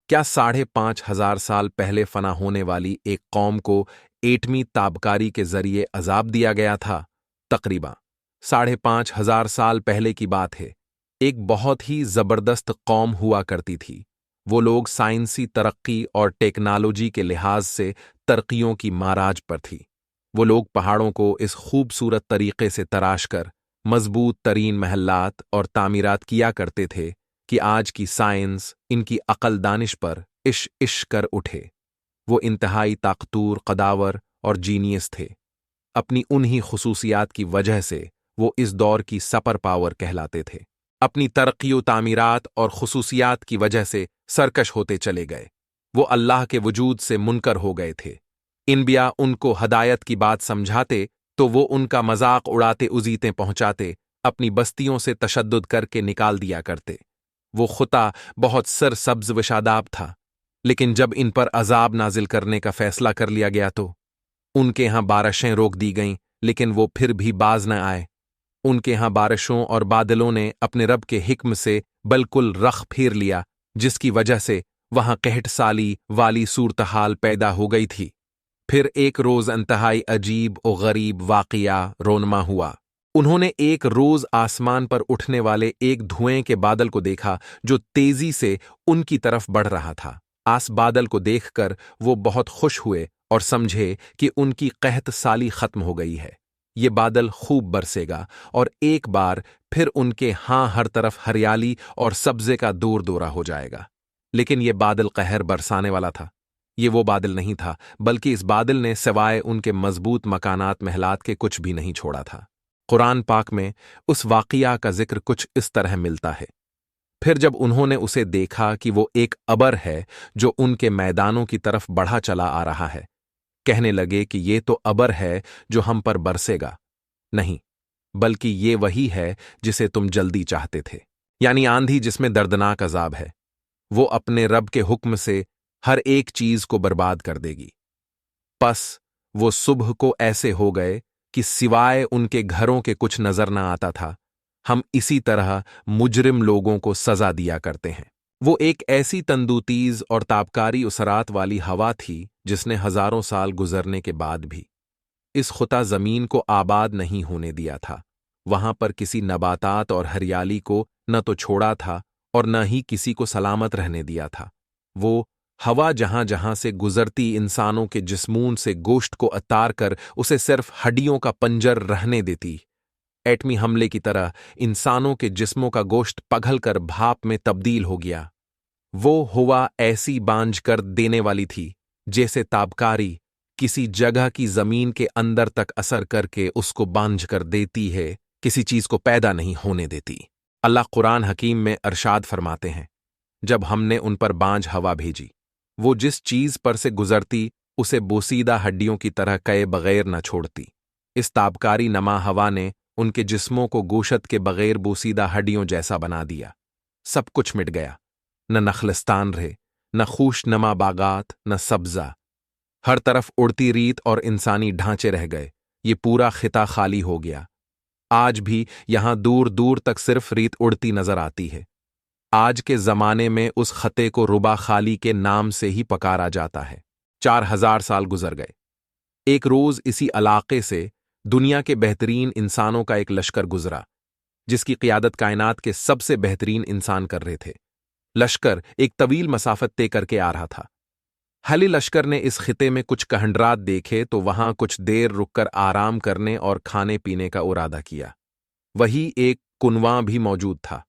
کیا 5,500 سال پہلے فنا ہونے والی ایک قوم کو ایٹمی تابکاری کے ذریعے عذاب دیا گیا تھا؟ تقریباً 5,500 سال پہلے کی بات ہے۔ ایک بہت ہی زبردست قوم ہوا کرتی تھی۔ وہ لوگ سائنسی ترقی اور ٹیکنالوجی کے لحاظ سے ترقیوں کی معراج پر تھی۔ وہ لوگ پہاڑوں کو اس خوبصورت طریقے سے تراش کر مضبوط ترین محلات اور تعمیرات کیا کرتے تھے کہ آج کی سائنس ان کی عقل دانش پر عش کر اٹھے۔ وہ انتہائی طاقتور، قداور اور جینیس تھے۔ اپنی انہی خصوصیات کی وجہ سے وہ اس دور کی سپر پاور کہلاتے تھے۔ اپنی ترقی و تعمیرات اور خصوصیات کی وجہ سے سرکش ہوتے چلے گئے۔ وہ اللہ کے وجود سے منکر ہو گئے تھے۔ انبیاء ان کو ہدایت کی بات سمجھاتے تو وہ ان کا مذاق اڑاتے اذیتیں پہنچاتے، اپنی بستیوں سے تشدد کر کے نکال دیا کرتے۔ وہ خطہ بہت سر سبز و شاداب تھا، لیکن جب ان پر عذاب نازل کرنے کا فیصلہ کر لیا گیا تو ان کے ہاں بارشیں روک دی گئیں، لیکن وہ پھر بھی باز نہ آئے۔ ان کے ہاں بارشوں اور بادلوں نے اپنے رب کے حکم سے بالکل رخ پھیر لیا، جس کی وجہ سے وہاں قحط سالی والی صورتحال پیدا ہو گئی تھی۔ پھر ایک روز انتہائی عجیب و غریب واقعہ رونما ہوا۔ انہوں نے ایک روز آسمان پر اٹھنے والے ایک دھوئیں کے بادل کو دیکھا جو تیزی سے ان کی طرف بڑھ رہا تھا۔ آس بادل کو دیکھ کر وہ بہت خوش ہوئے اور سمجھے کہ ان کی قحط سالی ختم ہو گئی ہے۔ یہ بادل خوب برسے گا اور ایک بار پھر ان کے ہاں ہر طرف ہریالی اور سبزے کا دور دورہ ہو جائے گا۔ لیکن یہ بادل قہر برسانے والا تھا۔ یہ وہ بادل نہیں تھا، بلکہ اس بادل نے سوائے ان کے مضبوط مکانات محلات کے کچھ بھی نہیں چھوڑا تھا۔ قرآن پاک میں اس واقعہ کا ذکر کچھ اس طرح ملتا ہے۔ پھر جب انہوں نے اسے دیکھا کہ وہ ایک ابر ہے جو ان کے میدانوں کی طرف بڑھا چلا آ رہا ہے، کہنے لگے کہ یہ تو ابر ہے جو ہم پر برسے گا، نہیں بلکہ یہ وہی ہے جسے تم جلدی چاہتے تھے، یعنی آندھی جس میں دردناک عذاب ہے۔ وہ اپنے رب کے حکم سے ہر ایک چیز کو برباد کر دے گی۔ پس وہ صبح کو ایسے ہو گئے کہ سوائے ان کے گھروں کے کچھ نظر نہ آتا تھا۔ ہم اسی طرح مجرم لوگوں کو سزا دیا کرتے ہیں۔ وہ ایک ایسی تندوتیز اور تابکاری اثرات والی ہوا تھی جس نے ہزاروں سال گزرنے کے بعد بھی اس خطہ زمین کو آباد نہیں ہونے دیا تھا۔ وہاں پر کسی نباتات اور ہریالی کو نہ تو چھوڑا تھا اور نہ ہی کسی کو سلامت رہنے دیا تھا۔ وہ ہوا جہاں جہاں سے گزرتی انسانوں کے جسمون سے گوشت کو اتار کر اسے صرف ہڈیوں کا پنجر رہنے دیتی۔ ایٹمی حملے کی طرح انسانوں کے جسموں کا گوشت پگھل کر بھاپ میں تبدیل ہو گیا۔ وہ ہوا ایسی بانجھ کر دینے والی تھی جیسے تابکاری کسی جگہ کی زمین کے اندر تک اثر کر کے اس کو بانجھ کر دیتی ہے، کسی چیز کو پیدا نہیں ہونے دیتی۔ اللہ قرآن حکیم میں ارشاد فرماتے ہیں، جب ہم نے ان پر بانجھ ہوا بھیجی، وہ جس چیز پر سے گزرتی اسے بوسیدہ ہڈیوں کی طرح کئے بغیر نہ چھوڑتی۔ اس تابکاری نما ہوا نے ان کے جسموں کو گوشت کے بغیر بوسیدہ ہڈیوں جیسا بنا دیا۔ سب کچھ مٹ گیا، نہ نخلستان رہے، نہ خوش نما باغات، نہ سبزہ۔ ہر طرف اڑتی ریت اور انسانی ڈھانچے رہ گئے۔ یہ پورا خطہ خالی ہو گیا۔ آج بھی یہاں دور دور تک صرف ریت اڑتی نظر آتی ہے۔ آج کے زمانے میں اس خطے کو ربا خالی کے نام سے ہی پکارا جاتا ہے۔ 4,000 سال گزر گئے۔ ایک روز اسی علاقے سے دنیا کے بہترین انسانوں کا ایک لشکر گزرا، جس کی قیادت کائنات کے سب سے بہترین انسان کر رہے تھے۔ لشکر ایک طویل مسافت طے کر کے آ رہا تھا۔ حالی لشکر نے اس خطے میں کچھ کھنڈرات دیکھے تو وہاں کچھ دیر رک کر آرام کرنے اور کھانے پینے کا ارادہ کیا۔ وہی ایک کنواں بھی موجود تھا۔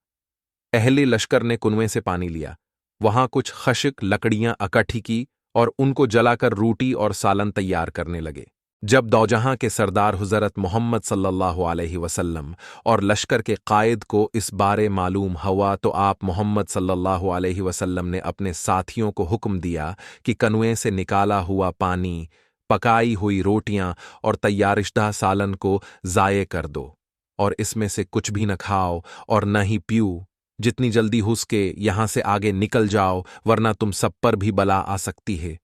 اہل لشکر نے کنویں سے پانی لیا، وہاں کچھ خشک لکڑیاں اکٹھی کی اور ان کو جلا کر روٹی اور سالن تیار کرنے لگے۔ جب دوجہاں کے سردار حضرت محمد صلی اللہ علیہ وسلم اور لشکر کے قائد کو اس بارے معلوم ہوا تو آپ محمد صلی اللہ علیہ وسلم نے اپنے ساتھیوں کو حکم دیا کہ کنویں سے نکالا ہوا پانی، پکائی ہوئی روٹیاں اور تیارشدہ سالن کو ضائع کر دو، اور اس میں سے کچھ بھی نہ کھاؤ اور نہ ہی پیو۔ جتنی جلدی ہو سکے یہاں سے آگے نکل جاؤ، ورنہ تم سب پر بھی بلا آ سکتی ہے۔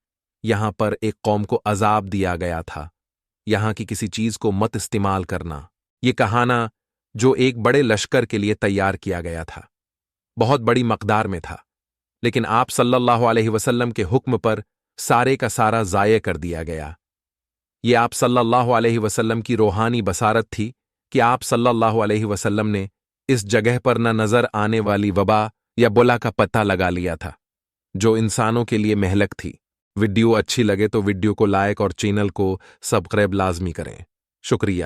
یہاں پر ایک قوم کو عذاب دیا گیا تھا، یہاں کی کسی چیز کو مت استعمال کرنا۔ یہ کہانا جو ایک بڑے لشکر کے لیے تیار کیا گیا تھا، بہت بڑی مقدار میں تھا، لیکن آپ صلی اللہ علیہ وسلم کے حکم پر سارے کا سارا ضائع کر دیا گیا۔ یہ آپ صلی اللہ علیہ وسلم کی روحانی بصارت تھی کہ آپ صلی اللہ علیہ وسلم نے اس جگہ پر نہ نظر آنے والی وبا یا بلا کا پتہ لگا لیا تھا جو انسانوں کے لیے مہلک تھی۔ ویڈیو اچھی لگے تو ویڈیو کو لائک اور چینل کو سبسکرائب لازمی کریں۔ شکریہ۔